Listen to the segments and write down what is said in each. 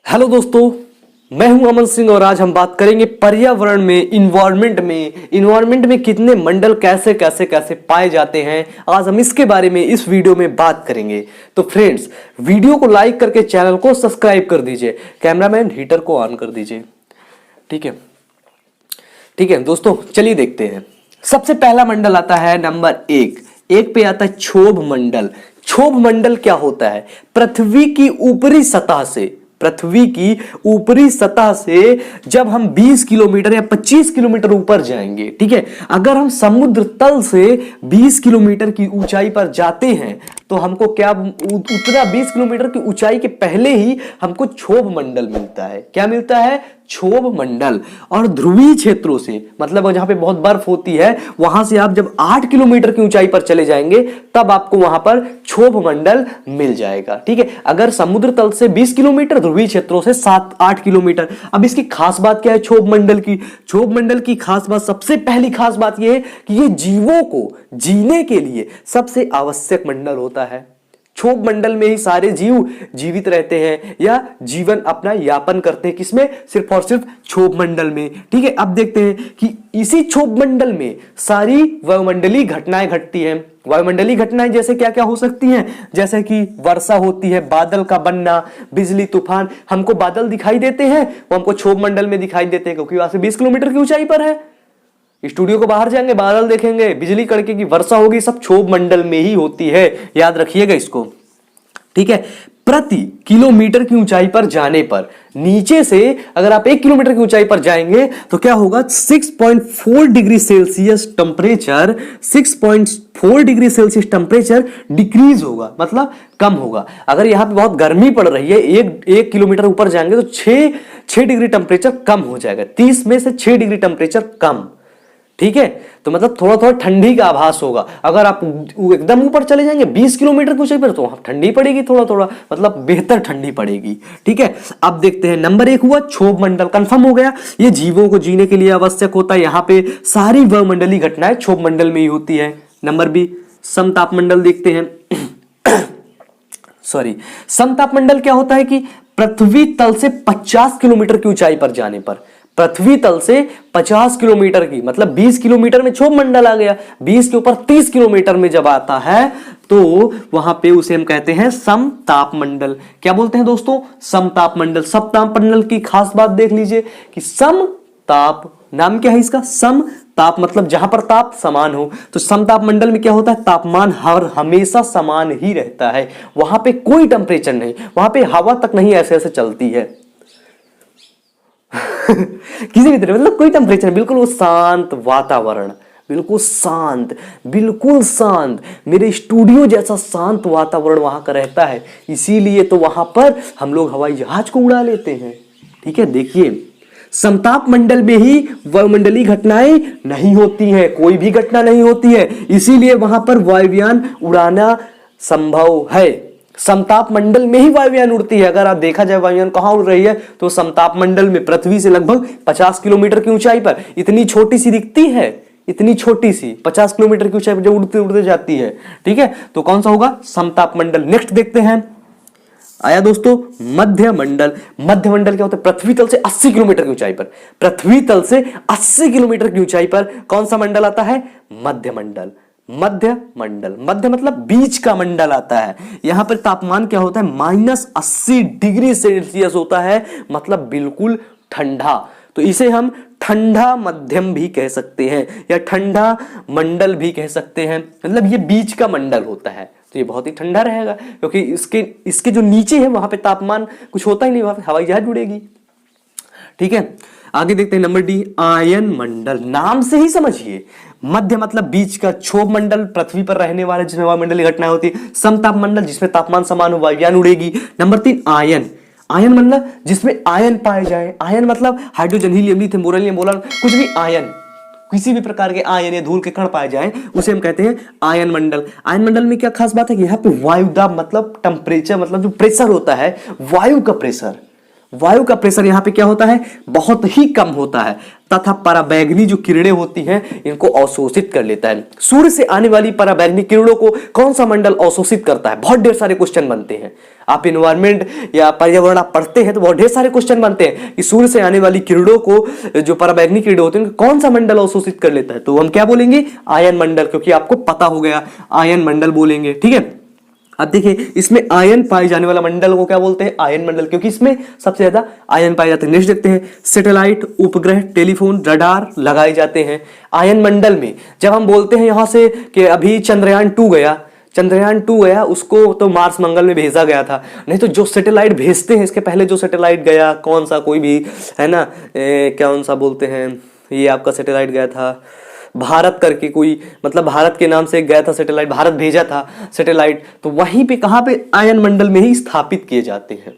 Hello दोस्तों, मैं हूं अमन सिंह और आज हम बात करेंगे पर्यावरण में, इन्वायरमेंट में कितने मंडल कैसे कैसे कैसे पाए जाते हैं। आज हम इसके बारे में इस वीडियो में बात करेंगे। तो फ्रेंड्स, वीडियो को लाइक करके चैनल को सब्सक्राइब कर दीजिए, कैमरामैन हीटर को ऑन कर दीजिए। ठीक है दोस्तों, चलिए देखते हैं। सबसे पहला मंडल आता है नंबर एक पे आता है क्षोभ मंडल। क्षोभ मंडल क्या होता है? पृथ्वी की ऊपरी सतह से जब हम 20 किलोमीटर या 25 किलोमीटर ऊपर जाएंगे, ठीक है, अगर हम समुद्र तल से 20 किलोमीटर की ऊंचाई पर जाते हैं तो हमको क्या उतना 20 किलोमीटर की ऊंचाई के पहले ही हमको क्षोभ मंडल मिलता है। क्या मिलता है? क्षोभ मंडल। और ध्रुवीय क्षेत्रों से, मतलब जहां पे बहुत बर्फ होती है, वहां से आप जब 8 किलोमीटर की ऊंचाई पर चले जाएंगे तब आपको वहां पर क्षोभ मंडल मिल जाएगा। ठीक है, अगर समुद्र तल से 20 किलोमीटर, ध्रुवीय क्षेत्रों से 7-8 किलोमीटर। अब इसकी खास बात क्या है क्षोभ मंडल की? क्षोभ मंडल की खास बात, सबसे पहली खास बात यह है कि ये जीवों को जीने के लिए सबसे आवश्यक मंडल होता है। क्षोभ मंडल में ही सारे जीव जीवित रहते हैं या जीवन अपना यापन करते हैं। किसमें? सिर्फ और सिर्फ क्षोभ मंडल में। ठीक है, अब देखते हैं कि इसी क्षोभ मंडल में सारी वायुमंडलीय घटनाएं घटती हैं। वायुमंडलीय घटनाएं जैसे क्या क्या हो सकती हैं? जैसे कि वर्षा होती है, बादल का बनना, बिजली, तूफान। हमको बादल दिखाई देते हैं, वो हमको क्षोभ मंडल में दिखाई देते हैं क्योंकि वहां से 20 किलोमीटर की ऊंचाई पर है। स्टूडियो को बाहर जाएंगे, बादल देखेंगे, बिजली कड़के की वर्षा होगी, सब क्षोभ मंडल में ही होती है। याद रखिएगा इसको। ठीक है, प्रति किलोमीटर की ऊंचाई पर जाने पर, नीचे से अगर आप 1 किलोमीटर की ऊंचाई पर जाएंगे तो क्या होगा? 6.4 degree Celsius temperature, 6.4 degree Celsius temperature decrease होगा, मतलब कम होगा। अगर यहां पे बहुत गर्मी पड़ रही है, एक किलोमीटर ऊपर जाएंगे तो 6 डिग्री टेंपरेचर कम हो जाएगा। 30 में से 6 डिग्री टेंपरेचर कम। ठीक है, तो मतलब थोड़ा थोड़ा ठंडी का आभास होगा। अगर आप एकदम ऊपर चले जाएंगे 20 किलोमीटर की ऊंचाई पर तो वहां ठंडी पड़ेगी, थोड़ा थोड़ा, मतलब बेहतर ठंडी पड़ेगी। ठीक है, अब देखते हैं नंबर 1 हुआ क्षोभ मंडल। कंफर्म हो गया, ये जीवों को जीने के लिए आवश्यक होता है। यहां पे सारी वायुमंडलीय घटनाएं क्षोभ मंडल में ही होती है। नंबर बी समतापमंडल देखते हैं। समतापमंडल क्या होता है कि पृथ्वी तल से 50 किलोमीटर की ऊंचाई पर जाने पर, पृथ्वी तल से 50 किलोमीटर की, मतलब 20 किलोमीटर में क्षोभ मंडल आ गया, 20 के ऊपर 30 किलोमीटर में जब आता है तो वहां पे उसे हम कहते हैं समतापमंडल। क्या बोलते हैं दोस्तों? समतापमंडल। समतापमंडल की खास बात देख लीजिए कि समताप, नाम क्या है इसका? समताप, मतलब जहां पर ताप समान हो। तो समतापमंडल में क्या होता है? तापमान हमेशा समान ही रहता है, वहां पे कोई टेंपरेचर नहीं, वहां पे हवा तक नहीं ऐसे ऐसे चलती है। किसी भी तरह, मतलब कोई टेंपरेचर, बिल्कुल वो शांत वातावरण, बिल्कुल शांत। मेरे स्टूडियो जैसा शांत वातावरण वहां का रहता है, इसीलिए तो वहां पर हम लोग हवाई जहाज को उड़ा लेते हैं। ठीक है, देखिए समताप मंडल में ही वायुमंडलीय घटनाएं नहीं होती हैं, कोई भी घटना नहीं होती है, इसीलिए वहां पर वायुयान उड़ाना संभव है। समताप मंडल में ही वायुयान उड़ती है। अगर आप देखा जाए वायुयान कहां उड़ रही है तो समताप मंडल में, पृथ्वी से लगभग 50 किलोमीटर की ऊंचाई पर। इतनी छोटी सी दिखती है, इतनी छोटी सी 50 किलोमीटर की ऊंचाई पर जब उड़ते उड़ते जाती है। ठीक है, तो कौन सा होगा? समताप मंडल। नेक्स्ट देखते हैं, आया दोस्तों मध्य मंडल। मध्य मंडल क्या होता है? पृथ्वी तल से 80 किलोमीटर की ऊंचाई पर, पृथ्वी तल से 80 किलोमीटर की ऊंचाई पर कौन सा मंडल आता है? मध्य मंडल। मध्य मंडल, मध्य मतलब बीच का मंडल आता है। यहां पर तापमान क्या होता है? -80 डिग्री सेल्सियस होता है, मतलब बिल्कुल ठंडा। तो इसे हम ठंडा मध्यम भी कह सकते हैं या ठंडा मंडल भी कह सकते हैं, मतलब ये बीच का मंडल होता है, तो ये बहुत ही ठंडा रहेगा क्योंकि इसके जो नीचे है वहां पे तापमान कुछ होता ही नहीं, वहां पे हवाई जहाज उड़ेगी। ठीक है, आगे देखते हैं नंबर डी आयन मंडल। नाम से ही समझिए, मध्य मतलब बीच का, क्षोभ मंडल पृथ्वी पर रहने वाले जिसमें वायुमंडलीय घटनाएं होती है, समताप मंडल जिसमें तापमान समान हो, वायुयान उड़ेगी। Number 3 ion. आयन मतलब जिसमें आयन पाए जाए। आयन मतलब हाइड्रोजन, हीलियम, लिथियम, बोरोनियम, बोरान, कुछ भी आयन, किसी भी प्रकार के आयन या धूल के कण पाए जाएं उसे हम कहते हैं आयन मंडल। आयन मंडल में क्या खास बात है कि यहाँ पे वायुदाब, मतलब टेम्परेचर, मतलब जो प्रेशर होता है, वायु का प्रेशर, वायु का प्रेशर यहाँ पे क्या होता है, बहुत ही कम होता है तथा पराबैंगनी जो किरणें होती हैं इनको अवशोषित कर लेता है। सूर्य से आने वाली पराबैंगनी किरणों को कौन सा मंडल अवशोषित करता है? बहुत ढेर सारे क्वेश्चन बनते हैं, आप इन्वायरमेंट या पर्यावरण आप पढ़ते हैं तो बहुत ढेर सारे क्वेश्चन बनते हैं कि सूर्य से आने वाली किरणों को, जो पराबैंगनी किरणें होती हैं, कौन सा मंडल अवशोषित कर लेता है? तो हम क्या बोलेंगे? आयन मंडल, क्योंकि आपको पता हो गया आयन मंडल बोलेंगे। ठीक है, अब देखिए इसमें आयन पाए जाने वाला मंडल को क्या बोलते हैं? आयन मंडल, क्योंकि इसमें सबसे ज्यादा आयन पाए जाते हैं। नेक्स्ट देखते हैं, सैटेलाइट, उपग्रह, टेलीफोन, रडार लगाए जाते हैं आयन मंडल में। जब हम बोलते हैं यहां से कि अभी चंद्रयान 2 गया, उसको तो मार्स मंगल में भेजा गया था, नहीं तो जो सैटेलाइट भेजते हैं इसके पहले जो सैटेलाइट गया, कौन सा, कोई भी है ना, कौन सा बोलते हैं, ये आपका सैटेलाइट गया था भारत करके, कोई मतलब भारत के नाम से गया था सैटेलाइट, भारत भेजा था सैटेलाइट, तो वहीं पे कहां पे? आयन मंडल में ही स्थापित किए जाते हैं,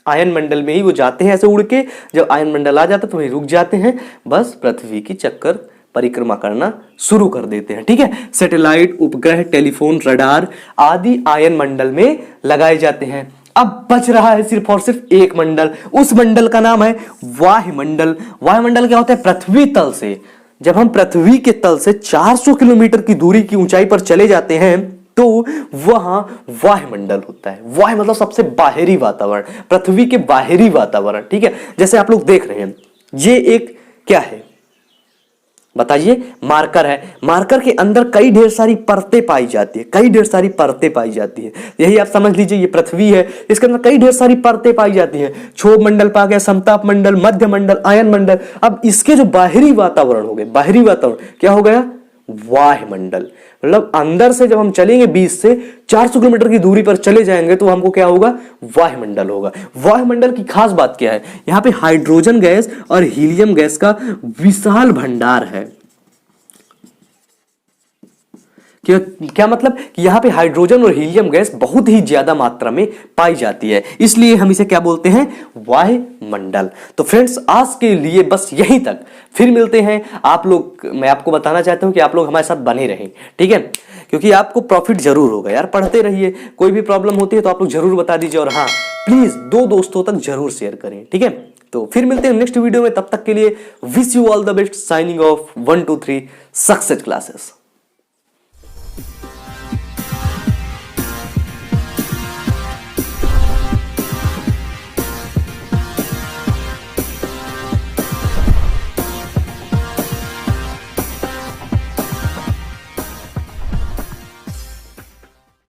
आयन मंडल में ही वो जाते हैं ऐसे उड़ के। जब आयन मंडल आ जाता है तो वहीं रुक जाते हैं, बस पृथ्वी की चक्कर परिक्रमा करना शुरू कर देते हैं। ठीक है, सैटेलाइट, उपग्रह, टेलीफोन, रडार आदि आयन मंडल में लगाए जाते हैं। अब बच रहा है सिर्फ और सिर्फ एक मंडल, उस मंडल का नाम है वायुमंडल। वायुमंडल क्या होता है? पृथ्वी तल से, जब हम पृथ्वी के तल से 400 किलोमीटर की दूरी की ऊंचाई पर चले जाते हैं तो वहां वायुमंडल होता है। वायु मतलब सबसे बाहरी वातावरण, पृथ्वी के बाहरी वातावरण। ठीक है, जैसे आप लोग देख रहे हैं, ये एक क्या है बताइए? मार्कर है। मार्कर के अंदर कई ढेर सारी परतें पाई जाती है, यही आप समझ लीजिए ये पृथ्वी है, इसके अंदर कई ढेर सारी परतें पाई जाती हैं। क्षोभ मंडल पा गया, समताप मंडल, मध्य मंडल, आयन मंडल। अब इसके जो बाहरी वातावरण हो गए, बाहरी वातावरण क्या हो गया? वायुमंडल। मतलब अंदर से जब हम चलेंगे 20 से 400 किलोमीटर की दूरी पर चले जाएंगे तो हमको क्या होगा? वायुमंडल होगा। वायुमंडल की खास बात क्या है? यहां पे हाइड्रोजन गैस और हीलियम गैस का विशाल भंडार है। क्या मतलब कि यहां पे हाइड्रोजन और हीलियम गैस बहुत ही ज्यादा मात्रा में पाई जाती है, इसलिए हम इसे क्या बोलते हैं? वायुमंडल। तो फ्रेंड्स आज के लिए बस यहीं तक, फिर मिलते हैं आप लोग। मैं आपको बताना चाहता हूं कि आप लोग हमारे साथ बने रहें, ठीक है, क्योंकि आपको प्रॉफिट जरूर होगा यार, पढ़ते रहिए। कोई भी प्रॉब्लम होती है तो आप लोग जरूर बता दीजिए, और हाँ प्लीज 2 दोस्तों तक जरूर शेयर करें, ठीक है। तो फिर मिलते हैं नेक्स्ट वीडियो में, तब तक के लिए wish you all the best. Signing off 1 2 3 success classes.